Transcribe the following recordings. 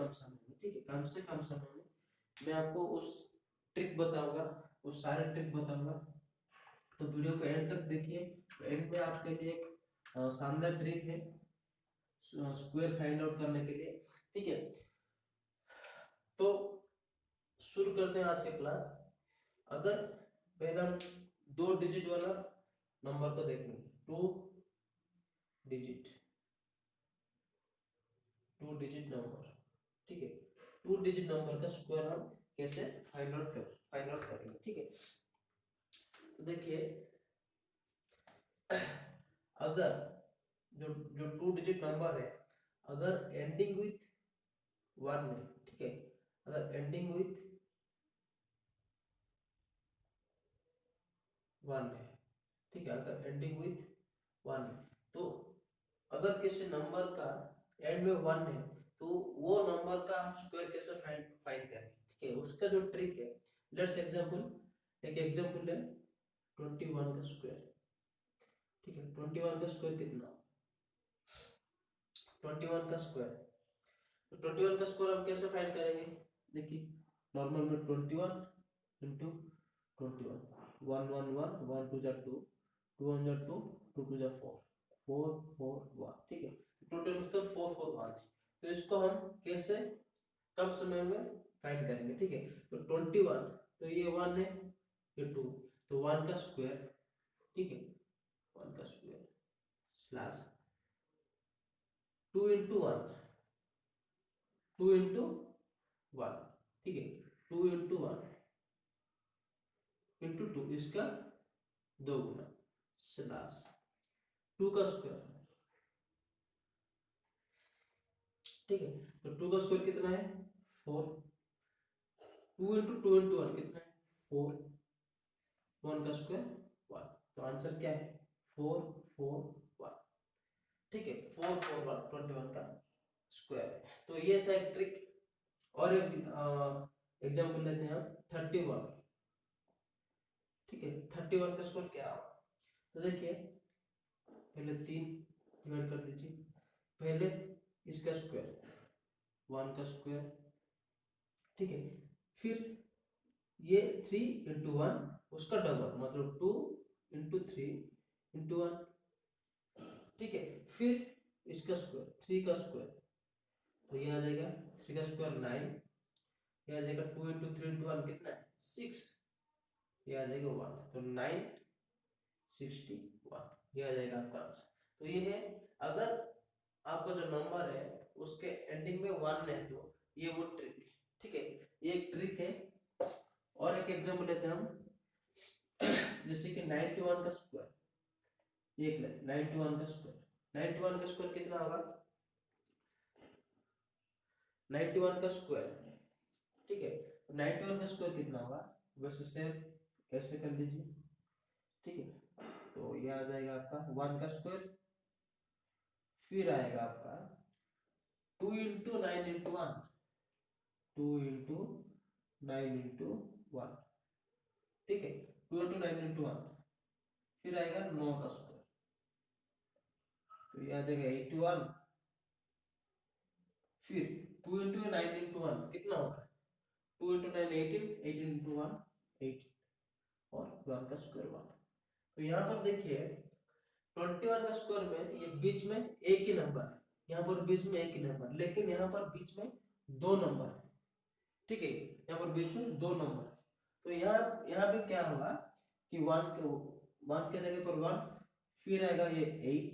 कम समय में, ठीक है, कम से कम समय में मैं आपको उस ट्रिक बताऊंगा, उस सारे ट्रिक बताऊंगा। तो वीडियो को एंड तक देखिए। तो एंड में आपके लिए एक शानदार ट्रिक है स्क्वायर फाइंड आउट करने के लिए, ठीक है। तो शुरू करते हैं आज के क्लास। अगर पहले हम 2 डिजिट वाला नंबर को देखेंगे, 2 डिजिट नंबर, ठीक है। 2 डिजिट नंबर का स्क्वायर हम कैसे फाइंड आउट करेंगे, ठीक है। तो देखिए, अगर जो जो 2 डिजिट नंबर है, अगर एंडिंग विथ 1 में, ठीक है, अगर एंडिंग विथ 1 है, ठीक है, अगर एंडिंग विथ 1 है, तो अगर किसी नंबर का एंड में 1 है, तो वो नंबर का हम स्क्वायर कैसे फाइंड करेंगे, ठीक है। उसका जो ट्रिक है, लेट्स एग्जांपल, एक एग्जांपल है 21 का स्क्वायर, ठीक है। 21 का स्क्वायर कितना, 21 का स्क्वायर, तो 21 का स्क्वायर हम कैसे फाइंड करेंगे, देखिए नॉर्मल में 21 इंटू 21, 1 1 1, 1 2 जा 2, 2 1 जा 2, 2 2 जा 4, 4 4 1, ठीक है। टोटल उसका 4 4 1 है। तो इसको हम कैसे कम समय में फाइंड करेंगे, ठीक है। तो 21, तो ये 1 है, ये 2, तो 1 का स्क्वायर, ठीक है, 1 का स्क्वायर स्लैश 2 इंटू 1, 2 इंटू 1, ठीक है, 2 इंटू 1 इंटू 2, इसका 2 गुना स्लैश 2 का स्क्वायर, ठीक है। तो 2 का स्क्वायर कितना है, 4, 2 इंटू 2 इंटू 1 कितना है, 4, 1 का स्क्वायर 1, तो आंसर क्या है, 4 4 1, ठीक है। 4 4 1 21 का स्क्वायर। तो ये था एक ट्रिक। और एक एग्जांपल लेते हैं हम 31, ठीक है। 31 का स्क्वायर क्या होगा, तो देखिए पहले 3 डिवाइड कर दीजिए, पहले इसका स्क्वायर 1 का स्क्वायर, ठीक है, फिर ये 3 इंटू 1 उसका डबल, मतलब 2 इंटू 3 इंटू 1, ठीक है, फिर इसका स्क्वायर 3 का स्क्वायर, तो ये आ जाएगा 3 का स्क्वायर 9, ये आ जाएगा 2 इंटू 3 इंटू 1 कितना है 6, ये आ जाएगा 1, तो 961, ये आ जाएगा आपका आंसर। तो ये है, अगर आपका जो नंबर है उसके एंडिंग में 1 है, तो ये वो ट्रिक है, ठीक है, ये एक ट्रिक है। और एक एग्जांपल लेते हैं हम, जैसे कि 91 का स्क्वायर, ये लेते 91 का स्क्वायर, 91 का स्क्वायर कितना होगा, 91 का स्क्वायर, ठीक है, 91 का स्क्वायर कितना होगा, वैसे सेम ऐसे कर लीजिए, ठीक है। तो ये आ जाएगा आपका 1 का स्क्वायर, फिर आएगा आपका 2 इंटू 9 इंटू 1, 2 इंटू 9 इंटू 1, ठीक है, 2 इंटू 9 इंटू 1, फिर आएगा 9 का स्क्वायर, तो ये आ जाएगा 81, फिर 2 इंटू 9 इंटू 1 कितना होगा, 2 इंटू 9 18, 18 इंटू 1 18, और 1 का स्क्वायर 1। तो यहाँ पर देखिए 21 का स्क्वायर में ये बीच में एक ही नंबर है, यहाँ पर बीच में एक ही नंबर, लेकिन यहाँ पर बीच में 2 नंबर है, ठीक है, यहाँ पर बीच में 2 नंबर है। तो यहाँ यहाँ पे क्या होगा कि 1 के जगह पर 1, फिर आएगा ये 8,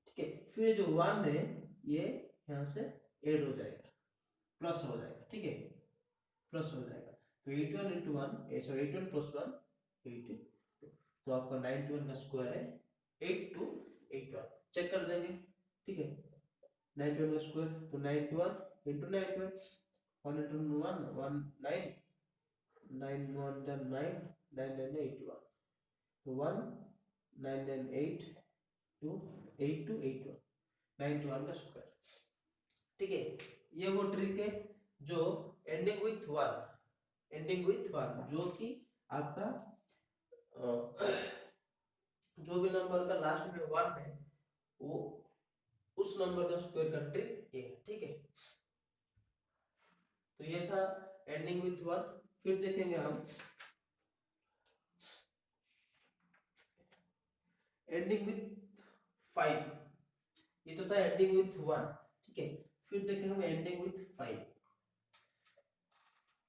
ठीक है, फिर जो 1 है ये यहाँ से ऐड हो जाएगा, प्लस हो जाएगा, ठीक है, प्लस हो जाएगा। तो 81 इंटू 1, सॉरी 81 प्लस 1 82, तो आपका 91 का स्क्वायर है 8281, चेक कर देंगे, ठीक है। 91 का स्क्वायर, तो 91 इंटू 91, 1 इंटू 1 9, 9 1 जा 9, 9 9 81, तो 1 9 9 8 2 8 2 81, 91 का स्क्वायर, ठीक है। ये वो ट्रिक है जो एंडिंग विथ 1, एंडिंग विथ 1, जो कि आपका जो भी नंबर का लास्ट में 1 है, वो उस नंबर का स्क्वायर का ट्रिक ये है, ठीक है। तो ये था एंडिंग विथ 1। फिर देखेंगे हम एंडिंग विथ 5, ये तो था एंडिंग विथ 1, ठीक है। फिर देखेंगे हम एंडिंग विथ 5,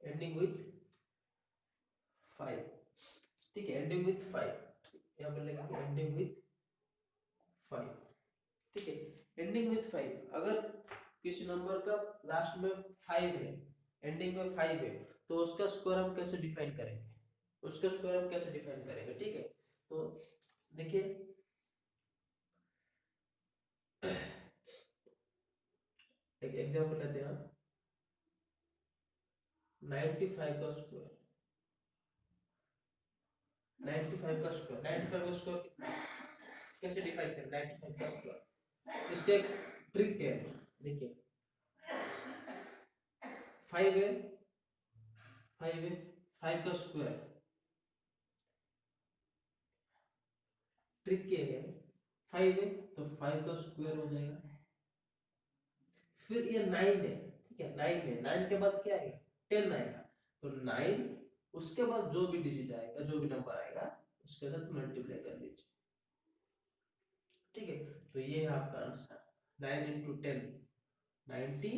एंडिंग विथ 5, ठीक है। एंडिंग विथ 5 यहाँ पर लिखेंगे एंडिंग विथ 5, ठीक है। एंडिंग विथ 5, अगर किसी नंबर का लास्ट में 5 है, एंडिंग में 5 है, तो उसका स्क्वायर हम कैसे डिफाइन करेंगे, उसका स्क्वायर हम कैसे डिफाइन करेंगे, ठीक है। तो देखिए एक एग्जांपल लेते हैं हम, 95 का स्क्वायर, 95 का स्क्वायर, 95 का स्क्वायर कैसे डिफाइन करें 95 का स्क्वायर, इसका एक ट्रिक है। देखिए 5 है, 5 है, 5 का स्क्वायर, ट्रिक क्या है, 5 है तो 5 का स्क्वायर हो जाएगा। फिर ये 9 है, ठीक है, 9 है, 9 के बाद क्या आएगा 10 आएगा, तो 9 उसके बाद जो भी डिजिट आएगा, जो भी नंबर आएगा उसके साथ मल्टीप्लाई कर लीजिए, ठीक है। तो ये है आपका आंसर 9 इंटू 10 90,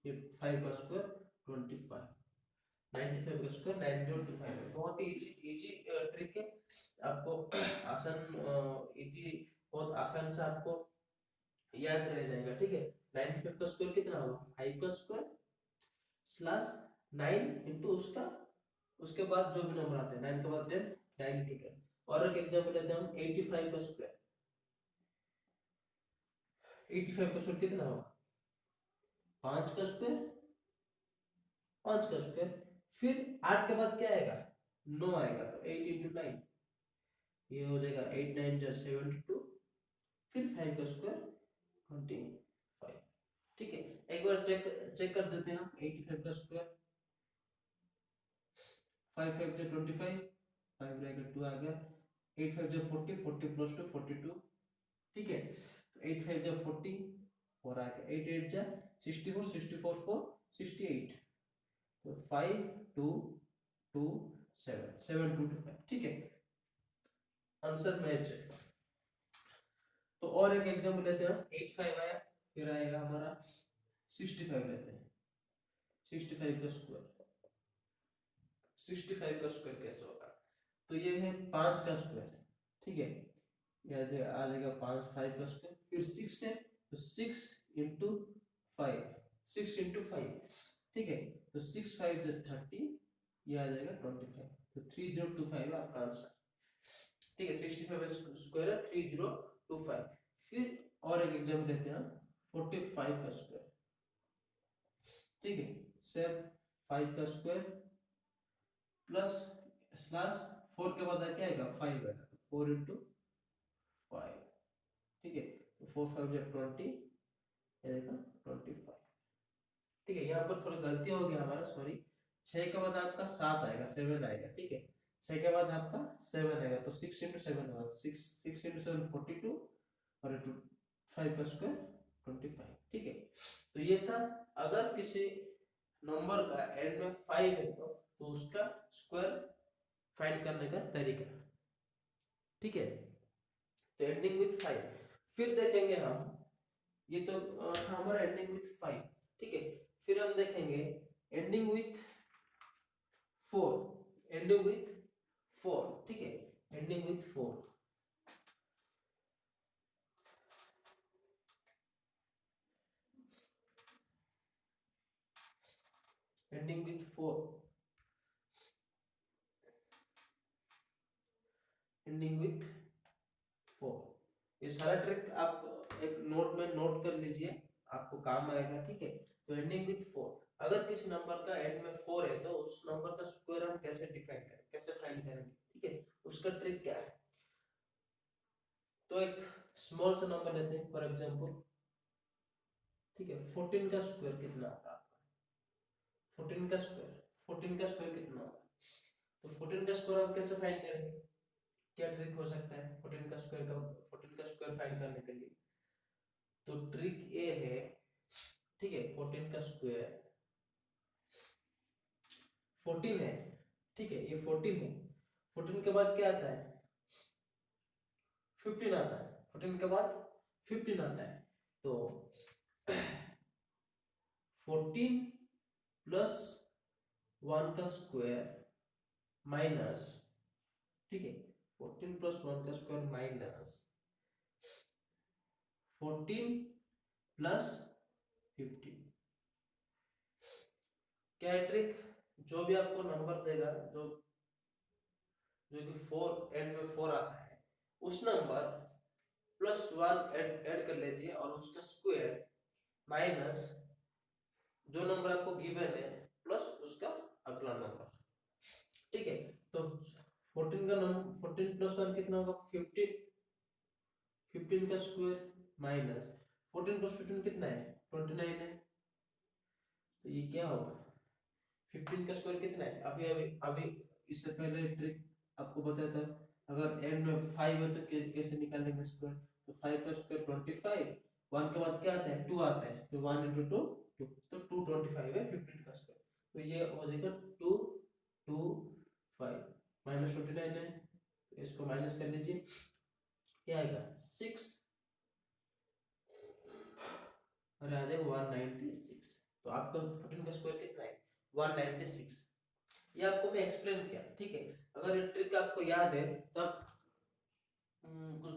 ये 5 का स्क्वायर 25, 95 का स्क्वायर 9025। बहुत ही इजी ट्रिक है, आपको आसान इजी बहुत आसान से आपको याद रह जाएगा, ठीक है। 95 का स्क्वायर कितना होगा 5 का स्क्वायर स्लैश 9 इंटू उसका, उसके बाद जो भी नंबर आते हैं 9 के बाद 10, 9 इंटू 10। और एक एग्जांपल लेते हैं हम 85 का स्क्वायर, 85 का स्क्वायर कितना होगा 5 का स्क्वायर, 5 का स्क्वायर, फिर 8 के बाद क्या आएगा 9 आएगा, तो 8 इंटू 9, ये हो जाएगा 8 9 जा 72, फिर 5 का स्क्वायर 25, ठीक है। एक बार चेक चेक कर देते हैं हम 85 का स्क्वायर, 5 5 जा 25, 5 रहेगा 2 आ गया, 8 5 जा 40, 40 प्लस 2 42, ठीक है। तो 8 5 जा 40 और आ गया, 8 8 जा 64, 64 4 68, तो 5 2 2 7 7 2 2 5, ठीक है, आंसर मैच है। तो और एक एग्जांपल लेते हैं, 85 आया, फिर आएगा हमारा 65 लेते हैं, 65 का स्क्वायर, 65 का स्क्वायर कैसे होगा, तो ये है 5 का स्क्वायर, ठीक है, ये आ जाएगा 5 5 का स्क्वायर, फिर 6 है तो 6 इंटू 5, 6 इंटू 5, ठीक है। तो 6 5 जो 30, ये आ जाएगा 25, तो 3025 आपका आंसर, ठीक है। 65 स्क्वायर है 3025। फिर और एक एग्जांपल लेते हैं 45 का स्क्वायर, ठीक है, सेम 5 का स्क्वायर प्लस स्लैश 4 के बाद क्या आएगा 5 आएगा, 4 इंटू 5, ठीक है। तो 4 5 जा 20, आएगा 25, ठीक है। यहाँ पर थोड़ी गलती हो गया हमारा, सॉरी, 6 के बाद आपका 7 आएगा 7 आएगा, ठीक है, 6 के बाद आपका 7 आएगा, तो 6 इंटू 7 होगा 6, 6 इंटू 7 42, और 5 का स्क्वायर 25, ठीक है। तो ये था, अगर किसी नंबर का एंड में 5 है तो उसका स्क्वायर फाइंड करने का तरीका, ठीक है। तो एंडिंग विथ 5, फिर देखेंगे हम, ये तो था हमारा एंडिंग विथ 5, ठीक है। फिर हम देखेंगे एंडिंग विथ 4, एंडिंग विथ 4, ठीक है, ending with 4, ending with 4, ending with 4। ये सारा ट्रिक आप एक नोट में नोट कर लीजिए, आपको काम आएगा, ठीक है। तो एंडिंग विथ 4, अगर किसी नंबर का एंड में 4 है तो उस नंबर का स्क्वायर हम कैसे डिफाइन करें, कैसे फाइंड करेंगे, ठीक है, उसका ट्रिक क्या है। तो एक स्मॉल सा नंबर लेते हैं फॉर एग्जांपल, ठीक है, 14 का स्क्वायर कितना होगा आपका, 14 का स्क्वायर, 14 का स्क्वायर कितना होगा, तो 14 का स्क्वायर हम कैसे फाइंड करेंगे, क्या ट्रिक हो सकता है 14 का स्क्वायर का, 14 का स्क्वायर फाइंड करने के लिए। तो ट्रिक ये है, ठीक है, 14 का स्क्वायर 14 है, ठीक है, ये 14 है। 14 के बाद क्या आता है, 15 आता है। 14 के बाद 15 आता है। तो 14 प्लस 1 का स्क्वायर माइनस, ठीक है, 14 प्लस 1 का स्क्वायर माइनस 14 प्लस 15। क्या है ट्रिक, जो भी आपको नंबर देगा, जो जो कि 4 एंड में 4 आता है, उस नंबर प्लस 1 ऐड कर लेती है और उसका स्क्वायर माइनस जो नंबर आपको गिवन है प्लस उसका अगला नंबर, ठीक है। तो 14 का नंबर 14 प्लस 1 कितना होगा, 15। 15 का स्क्वायर माइनस 14 प्लस 15 कितना है, 29 है। तो ये क्या होगा, 15 का स्क्वायर कितना है, अभी अभी अभी इससे पहले ट्रिक आपको बताया था, अगर एंड में 5 है तो कैसे निकालेंगे स्क्वायर। तो 5 का स्क्वायर 25, 1 के बाद क्या आता है, 2 आता है, तो 1 × 2 2, तो 225 है 15 का स्क्वायर। तो ये हो जाएगा 225 माइनस 29 है, तो इसको माइनस कर लीजिए, क्या आएगा 6 और आ जाएगा 196। तो आपका 14 का स्क्वायर कितना है, 196। ये आपको मैं एक्सप्लेन किया, ठीक है। अगर ये ट्रिक आपको याद है तो आप कुछ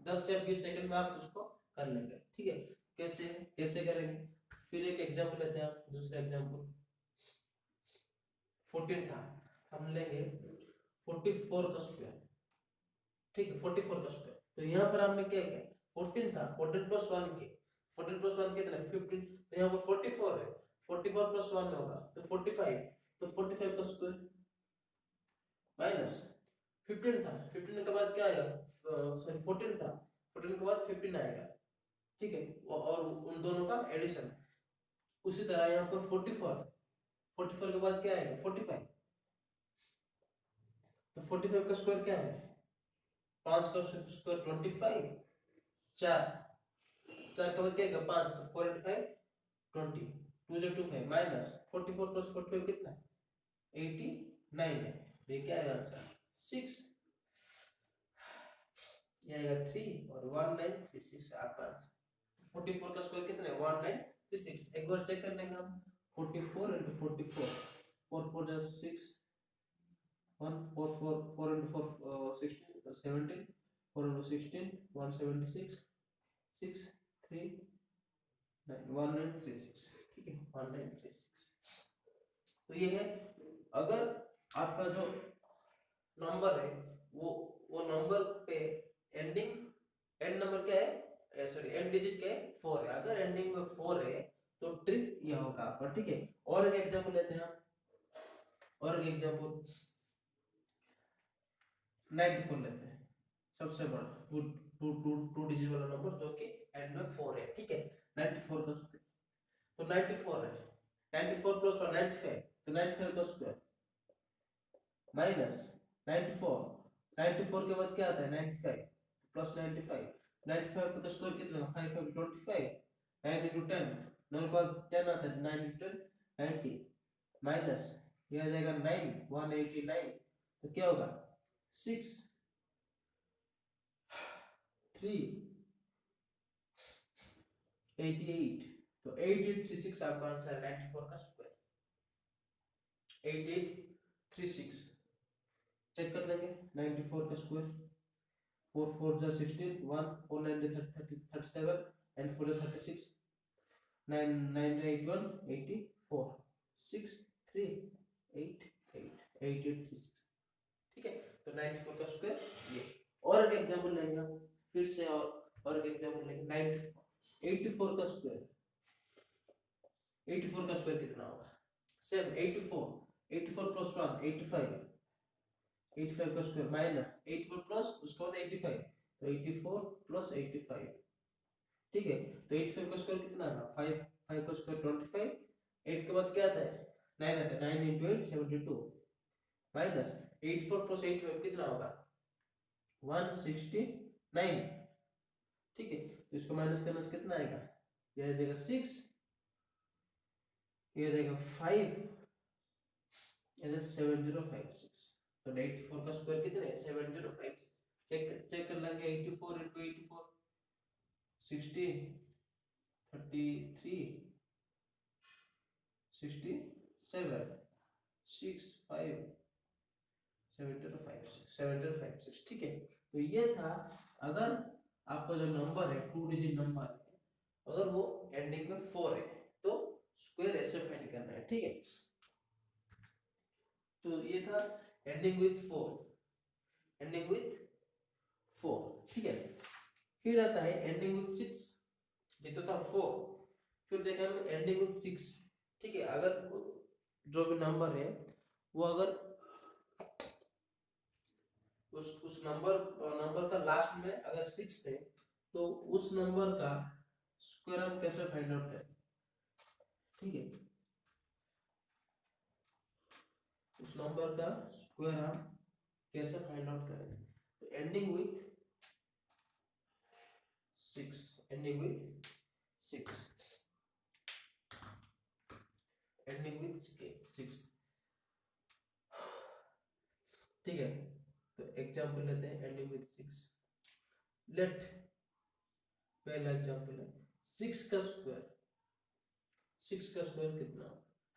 10 या 20 सेकंड में आप उसको कर लेंगे, ठीक है। कैसे कैसे करेंगे, फिर एक एग्जांपल लेते हैं, आप दूसरा एग्जांपल 14 था, हम लेंगे 44 का स्क्वायर, ठीक है, 44 का स्क्वायर। तो यहाँ पर हमने क्या किया, 14 था, 14 प्लस 1 के 14 प्लस 1 कितना है 15, तो यहाँ पर 44 है, 44 प्लस 1 होगा तो 45, तो 45 का स्क्वायर माइनस 15 था, 15 के बाद क्या आएगा, सॉरी 14 था, 14 के बाद 15 आएगा, ठीक है, और उन दोनों का एडिशन। उसी तरह यहाँ पर 44, 44 के बाद क्या आएगा 45, तो 45 का स्क्वायर क्या है, 5 का स्क्वायर 25, 4 4 के बाद क्या आएगा 5, तो 4 × 5 20, 2 × 2 5 माइनस 44 प्लस 45 कितना है 89 है। ये क्या आएगा आंसर 6, ये आएगा 3 और 1936 आपका आंसर। 44 का स्क्वायर कितना है 1936। एक बार चेक कर लेंगे हम, 44 × 44, 4 4 जा 6, 1 4 4 4 × 4 16 17, 4 × 16 176, 6 3 9 1936, ठीक है 1936। तो ये है, अगर आपका जो नंबर है वो नंबर पे एंड नंबर क्या है, सॉरी एंड डिजिट क्या है 4 है, अगर एंडिंग में 4 है तो ट्रिक ये होगा आपका, ठीक है। और एक एग्जांपल लेते हैं हम, और एक एग्जांपल 94 लेते हैं, सबसे बड़ा टू डिजिट वाला नंबर जो कि एंड में 4 है, ठीक है। 94 का स्क्वायर, तो 94 है, 94 प्लस 1 95, तो 95 का स्क्वायर माइनस 94, 94 के बाद क्या आता है 95 प्लस 95, 95 का स्क्वायर कितना है 5 5 25, 9 × 10, 9 के बाद 10 आता है, 9 × 10 90 माइनस ये आ जाएगा 9 189, तो क्या होगा 6 3 88, तो 8836 आपका आंसर है 94 का स्क्वायर 8836। चेक कर देंगे 94 का स्क्वायर, 4 4 जा 16, 1 4 9 37 and 4 36, 9 9 81 84 6 3 8 8 8836, ठीक है। तो 94 का स्क्वायर ये। और एक एग्जांपल लेंगे हम, फिर से और एक एग्जांपल लेंगे 84 का स्क्वायर, 84 का स्क्वायर कितना होगा, सेम 84, 84 प्लस 1 85, 85 का स्क्वायर माइनस 84 प्लस उसके बाद 85, तो 84 प्लस 85, ठीक है। तो 85 का स्क्वायर कितना आएगा 5, 5 का स्क्वायर 25, 8 के बाद क्या आता है 9 आता है, 9 × 8 72 माइनस 84 प्लस 85 कितना होगा 169, ठीक है। तो इसको माइनस करने से कितना आएगा, ये आ जाएगा 6, ये आ जाएगा 5 ये 7056। तो 84 का स्क्वायर कितना है 7056। चेक कर लेंगे 84 इंटू 84 60 33 67 6 5 7056 ठीक है। तो ये था, अगर आपका जो नंबर है 2 डिजिट नंबर है, अगर वो एंडिंग में 4 है तो स्क्वायर ऐसे फाइंड करना है, ठीक है। तो ये था एंडिंग विथ 4, एंडिंग विथ 4, ठीक है। फिर आता है एंडिंग विथ 6, ये तो था 4। फिर देखें हम एंडिंग विथ 6, ठीक है। अगर जो भी नंबर है वो अगर उस नंबर का लास्ट में अगर 6 है तो उस नंबर का स्क्वायर हम कैसे फाइंड आउट करें, ठीक है। उस नंबर का स्क्वायर हम कैसे फाइंड आउट करें, तो ending with 6, ending with 6, ending with 6, ठीक है। तो एग्जांपल लेते हैं एंडिंग विथ 6। लेट, पहला एग्जांपल है 6 का स्क्वायर। 6 का स्क्वायर कितना,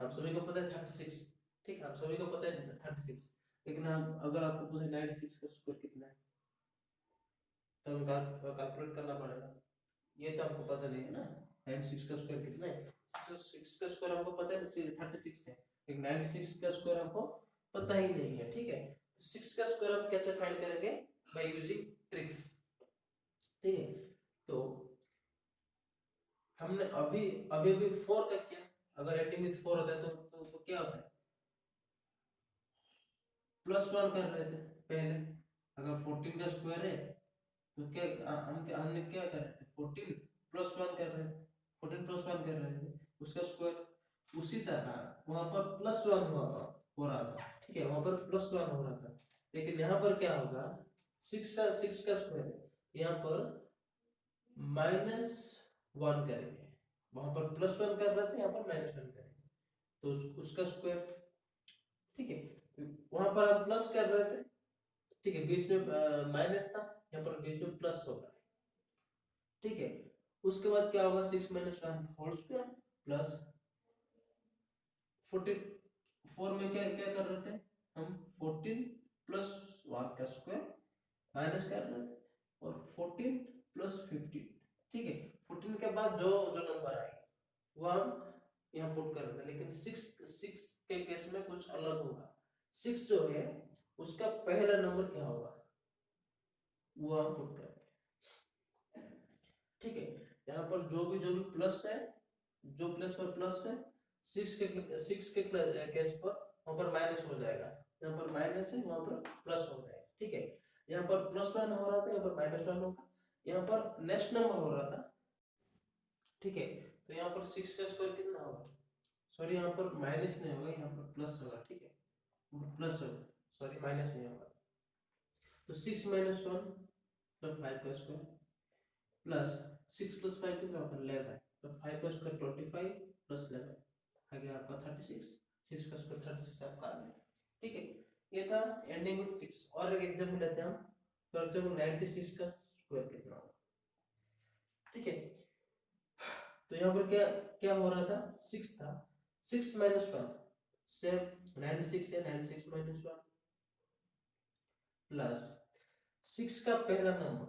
हम सभी को पता है 36, ठीक है, हम सभी को पता है 36। लेकिन हम अगर आपको पूछे 96 का स्क्वायर कितना है तो हम कैलकुलेट करना पड़ेगा। ये तो आपको पता नहीं है ना 96 का स्क्वायर कितना है। 6 का स्क्वायर हमको पता है 36 है, लेकिन 96 का स्क्वायर हमको पता ही नहीं है, ठीक है। तो 6 का स्क्वायर हम कैसे फाइंड करेंगे, बाय यूजिंग ट्रिक्स, ठीक है। तो हमने अभी अभी अभी 4 का किया, अगर एंडिंग विथ 4 होता है तो क्या होता है, +1 कर रहे थे पहले। अगर 14 का स्क्वायर है तो क्या हमने क्या कर रहे थे 14 +1 कर रहे थे, 14 +1 कर रहे थे उसका स्क्वायर। उसी तरह वहां पर +1 हो रहा था, ठीक है, वहां पर +1 हो रहा था। लेकिन यहाँ पर क्या होगा, 6 का स्क्वायर है, यहाँ पर -1 करेंगे। वहां पर +1 कर रहे थे, यहाँ पर -1 करेंगे तो उसका स्क्वायर, ठीक है। तो वहां पर हम प्लस कर रहे थे, ठीक है, बीच में माइनस था, यहाँ पर बीच में प्लस होगा, ठीक है। उसके बाद क्या होगा 6 - 1 होल स्क्वायर प्लस 14। 4 में क्या क्या कर रहे थे हम, 14 + 1 का स्क्वायर माइनस कर रहे थे, और 14 + 15, ठीक है। 14 के बाद जो जो नंबर आएगा वो हम यहाँ पुट कर रहे हैं। लेकिन 6 के केस में कुछ अलग होगा। 6 जो है उसका पहला नंबर क्या होगा वो हम पुट करेंगे, ठीक है। यहाँ पर जो भी प्लस है, जो प्लस पर प्लस है, 6 के केस पर वहां पर माइनस हो जाएगा। यहाँ पर माइनस है वहां पर प्लस हो जाएगा, ठीक है। यहाँ पर +1 हो रहा था, यहाँ पर -1 होगा। यहाँ पर नेक्स्ट नंबर हो रहा था, ठीक है। तो यहाँ पर 6 का स्क्वायर कितना होगा, सॉरी यहाँ पर माइनस नहीं होगा, यहाँ पर प्लस होगा, ठीक है, प्लस होगा, सॉरी माइनस नहीं होगा। तो 6 - 1 + 5 का स्क्वायर प्लस 6 + 5 कितना होगा 11, तो 5 का स्क्वायर 25 + 11 आ गया आपका 36। 6 का स्क्वायर 36 आपका आ गया, ठीक है। ये था एंडिंग विथ 6। और एक एग्जांपल लेते हैं हम, फॉर एग्जांपल 96 का स्क्वायर कितना होगा, ठीक है। तो यहाँ पर क्या क्या हो रहा था, 6 था, 6 - 1 सेम 96 है, 96 - 1 प्लस 6 का पहला नंबर,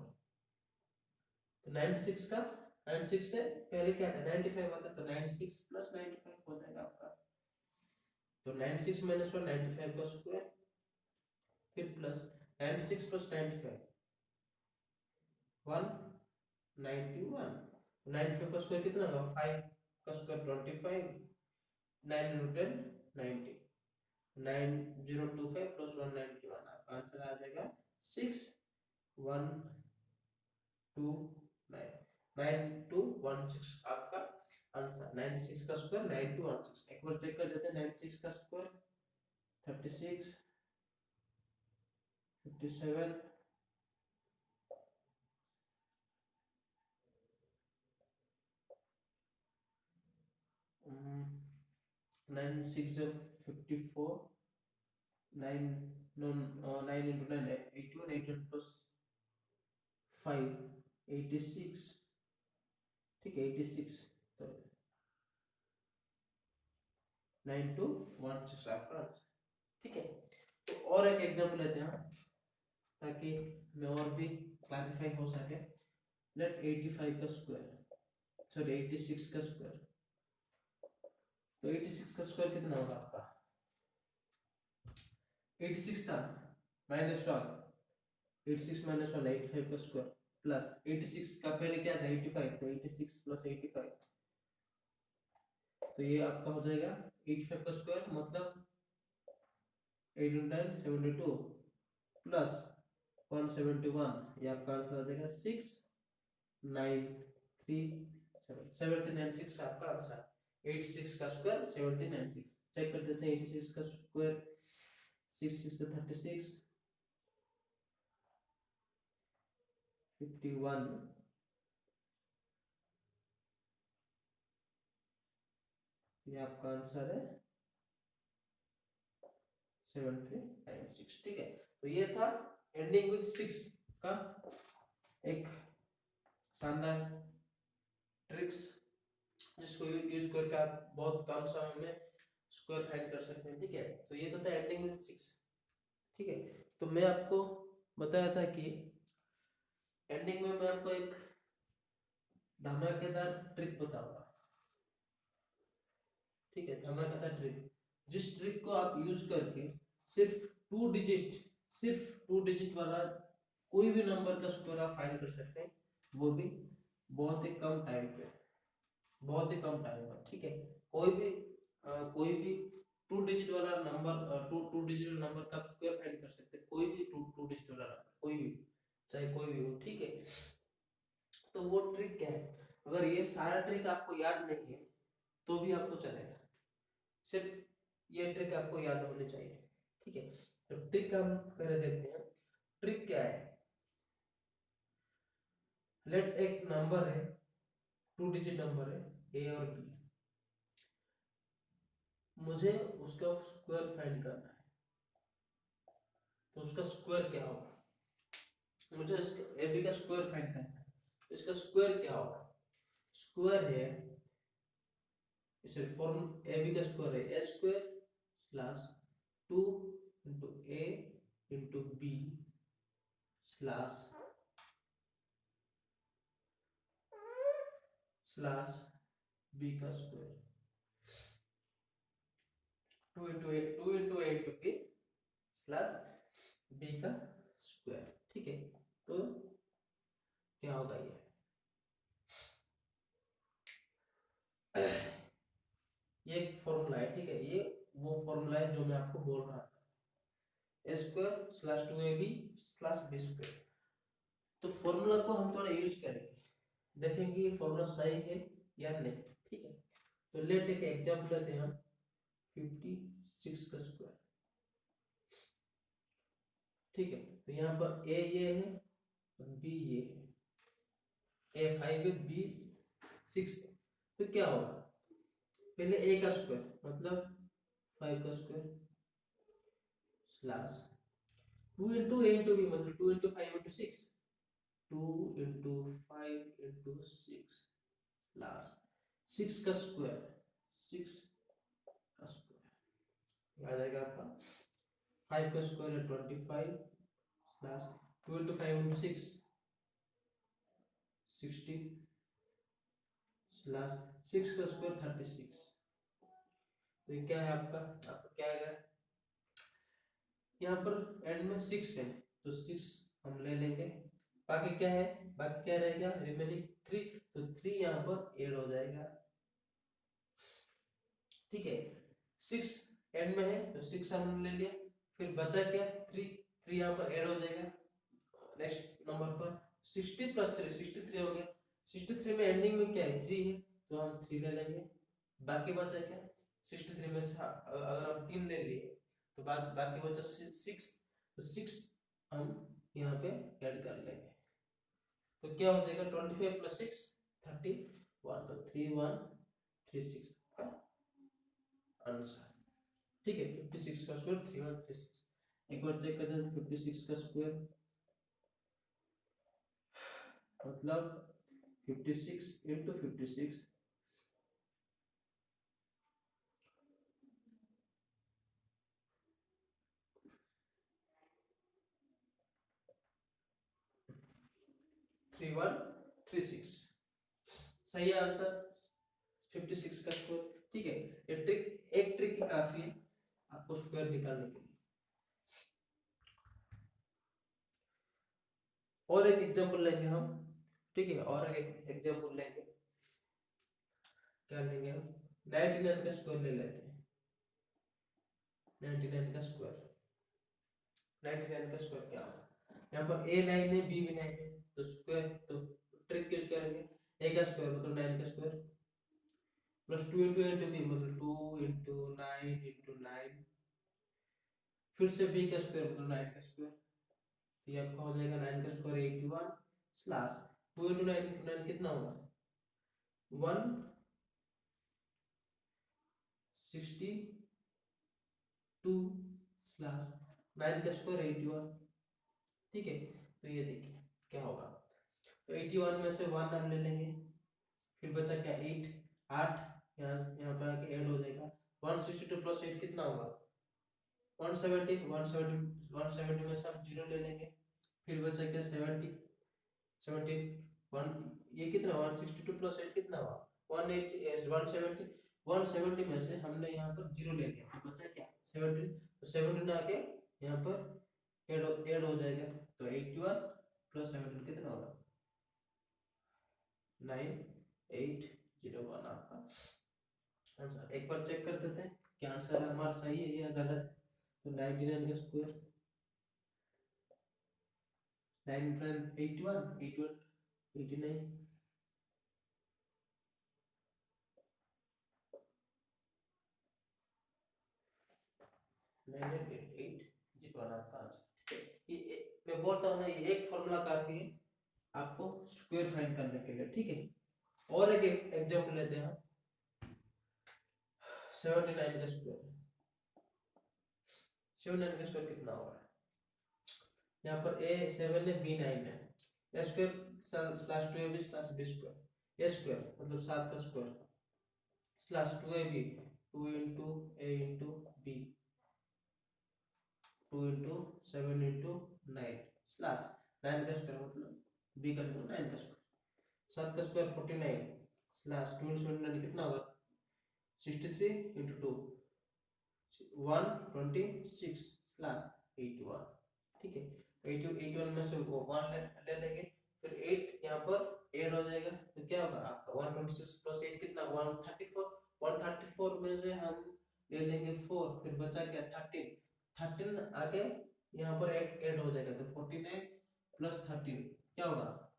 तो 96 का 96 से पहले क्या था 95 आता, तो 96 + 95 हो जाएगा आपका। तो 96 - 1 95 का स्क्वायर, फिर प्लस 96 + 95 191। 95 का स्क्वायर कितना होगा 5 का स्क्वायर 25, 9 × 10 90, 9025 + 191 आपका आंसर आ जाएगा 6129 9216 आपका आंसर। 96 का स्क्वायर 9216। एक बार चेक कर देते हैं 96 का स्क्वायर 36 57 9 6 54 9 नो 9 into 9 81, 81 plus 5 86, ठीक है 86, तो 9216 आपका आंसर, ठीक है। तो और एक एग्जांपल लेते हैं ताकि मैं और भी क्लैरिफाई हो सके। लेट 85 का स्क्वायर, सॉरी 86 का स्क्वायर, तो 86 का स्क्वायर कितना होगा आपका? 86 था माइनस 1, 86 माइनस 1 85 का स्क्वायर, प्लस 86 का पहले क्या था 85, तो 86 प्लस 85, तो ये आपका हो जाएगा 85 का स्क्वायर मतलब 8 72 प्लस 171, ये आपका आंसर आ जाएगा 6937 आपका आंसर। 86 का स्क्वायर 796, चेक कर देते हैं। 86 का स्क्वायर 6 6 से 36, 51, ये आपका आंसर है 7396, ठीक है। तो ये था एंडिंग विद 6 का एक शानदार ट्रिक्स, जिसको यूज करके आप बहुत कम समय में स्क्वायर फाइंड कर सकते हैं, ठीक है। तो ये तो था एंडिंग विद 6, ठीक है। तो मैं आपको बताया था कि एंडिंग में मैं आपको एक धमाकेदार ट्रिक बताऊंगा, ठीक है, धमाकेदार ट्रिक, जिस ट्रिक को आप यूज करके सिर्फ 2 डिजिट वाला कोई भी नंबर का स्क्वायर आप फाइंड कर सकते हैं, वो भी बहुत ही कम टाइम पे, बहुत ही कम टाइम में, ठीक है। कोई भी 2 डिजिट वाला नंबर, टू डिजिट नंबर का स्क्वायर फाइंड कर सकते हैं, कोई भी टू डिजिट वाला नंबर, कोई भी, चाहे कोई भी हो, ठीक है। तो वो ट्रिक क्या है? अगर ये सारा ट्रिक आपको याद नहीं है तो भी आपको चलेगा, सिर्फ ये ट्रिक आपको याद होनी चाहिए, ठीक है। तो ट्रिक हम पहले देखते हैं। ट्रिक क्या है? लेट एक नंबर है, 2 डिजिट नंबर है ए और बी, मुझे उसका स्क्वायर फाइंड करना है, तो उसका स्क्वायर क्या होगा? मुझे इसका ए बी का स्क्वायर फाइंड करना है, तो इसका स्क्वायर क्या होगा? स्क्वायर है, इसे फॉर्म ए बी का स्क्वायर है ए स्क्वायर स्लैश 2 इंटू ए इंटू बी स्लैश बी का स्क्वायर, 2 इंटू ए इंटू बी स्लैश बी का स्क्वायर, ठीक है। तो क्या होगा ये एक फॉर्मूला है, ठीक है। ये वो फॉर्मूला है जो मैं आपको बोल रहा था, A square slash 2ab slash B square. तो फॉर्मूला को हम थोड़ा यूज करेंगे, देखेंगे ये फॉर्मूला सही है या नहीं, ठीक है। तो लेट एक एग्जांपल लेते हैं हम 56 का स्क्वायर, ठीक है। तो यहाँ पर ए ये है और बी ये है, ए 5 है बी 6, तो क्या होगा? पहले ए का स्क्वायर मतलब 5 का स्क्वायर स्लैश 2 इंटू ए इंटू बी मतलब 2 into 5 into 6, 2 into 5 into 6 slash 6 का स्क्वायर, 6 का स्क्वायर आ जाएगा आपका 5 का स्क्वायर है 25 स्लैश 2 इंटू 5 इंटू 6 60 स्लैश 6 का स्क्वायर 36। तो ये क्या है आपका क्या आएगा? यहाँ पर एंड में 6 है तो 6 हम ले लेंगे, बाकी क्या है, बाकी क्या रहेगा रिमेनिंग 3, तो 3 यहाँ पर ऐड हो जाएगा, ठीक है। 6 एंड में है तो 6 हमने ले लिया, फिर बचा क्या 3, 3 यहाँ पर ऐड हो जाएगा नेक्स्ट नंबर पर, 60 प्लस 3 63 हो गया। 63 में एंडिंग में क्या है 3 है तो हम 3 ले लेंगे, बाकी बचा क्या 63 में से अगर हम 3 ले लिए तो बाकी बचा 6, तो 6 हम यहाँ पे ऐड कर लेंगे, तो क्या हो जाएगा 25 प्लस 6 31, तो 3136 का आंसर, ठीक है। 56 का स्क्वायर 3136, एक बार चेक करते हैं 56 का स्क्वायर मतलब 56 इंटू 56 3136 सही है आंसर 56 का स्क्वायर। ठीक है, ये ट्रिक एक ट्रिक ही काफी है आपको स्क्वायर निकालने के लिए। और एक एग्जांपल लेंगे हम, ठीक है, और एक एग्जांपल लेंगे। क्या लेंगे हम? 99 का स्क्वायर ले लेते हैं। 99 का स्क्वायर 99 का स्क्वायर क्या होगा? यहाँ पर a 9 है, b भी 9 है, तो स्क्वायर तो ट्रिक यूज करेंगे। a का स्क्वायर मतलब 9 का square plus 2 into a into b मतलब 2 इंटू 9 इंटू 9, फिर से b का स्क्वायर मतलब 9 का स्क्वायर, तो ये आपका हो जाएगा 9 का स्क्वायर 81 स्लैश 2 इंटू 9 इंटू 9 कितना होगा 162 स्लैश 9 का स्क्वायर 81। ठीक है, तो ये देखिए क्या होगा, तो 81 में से 1 हम ले लेंगे, फिर बचा क्या 8 यहाँ पे आके ऐड हो जाएगा। 162 प्लस 8 कितना होगा 170 170 में से हम 0 ले लेंगे, फिर बचा क्या 70 17 1 ये कितना 162 प्लस 8 कितना हुआ 180 170 में से हमने यहाँ पर 0 ले लिया, तो बचा क्या 17, तो 17 आके यहाँ पर ऐड हो जाएगा, तो 81 प्लस 17 कितना होगा 9801 आपका आंसर। एक बार चेक कर देते हैं कि आंसर हमारा सही है या गलत। तो 99 का स्क्वायर 9 81 89 988 आपका आंसर। मैं बोलता हूँ ना ये एक फॉर्मूला काफी है आपको स्क्वायर फाइंड करने के लिए। ठीक है, और एक एग्जांपल लेते हैं 79 का स्क्वायर 79 का स्क्वायर कितना होगा, यहाँ पर a 7 है b 9 है, a square slash 2ab slash b square, a square मतलब 7 का square slash 2ab 2 into a into b 2 into 7 into 9 slash 9 का स्क्वायर मतलब b का मतलब 9 का स्क्वायर 7 का स्क्वायर 49 स्लैश 2 इंटू 7 कितना होगा 63 इंटू 2 126 स्लैश 81। ठीक है, 81 में से वो 1 ले लेंगे, फिर 8 यहाँ पर ऐड हो जाएगा, तो क्या होगा आपका 126 प्लस 8 कितना 134 134 में से हम ले लेंगे 4, फिर बचा क्या 13 आगे यहाँ पर ऐड हो जाएगा, तो 49 प्लस 13 क्या होगा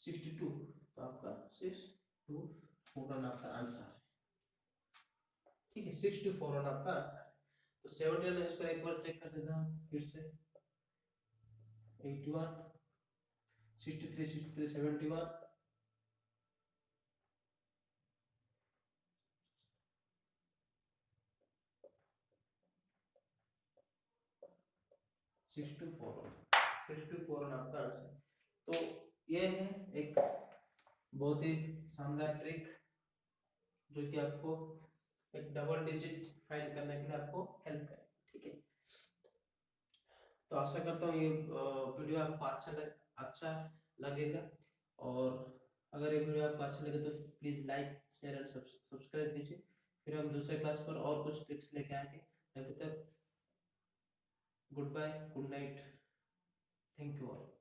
62, तो आपका 624 आपका आंसर। ठीक है, 64 आपका आंसर है। तो 79 इसको एक बार चेक कर देता हूँ फिर से 81 63 63 71 64 आपका आंसर। तो ये है एक बहुत ही शानदार ट्रिक जो कि आपको एक डबल डिजिट फाइंड करने के लिए आपको हेल्प करे। ठीक है, तो आशा करता हूँ ये वीडियो आपको अच्छा लगेगा, और अगर ये वीडियो आपको अच्छा लगे तो please like share and subscribe कीजिए। फिर हम दूसरे क्लास पर और कुछ ट्रिक्स लेके आएंगे। तब तक goodbye, good night, thank you all.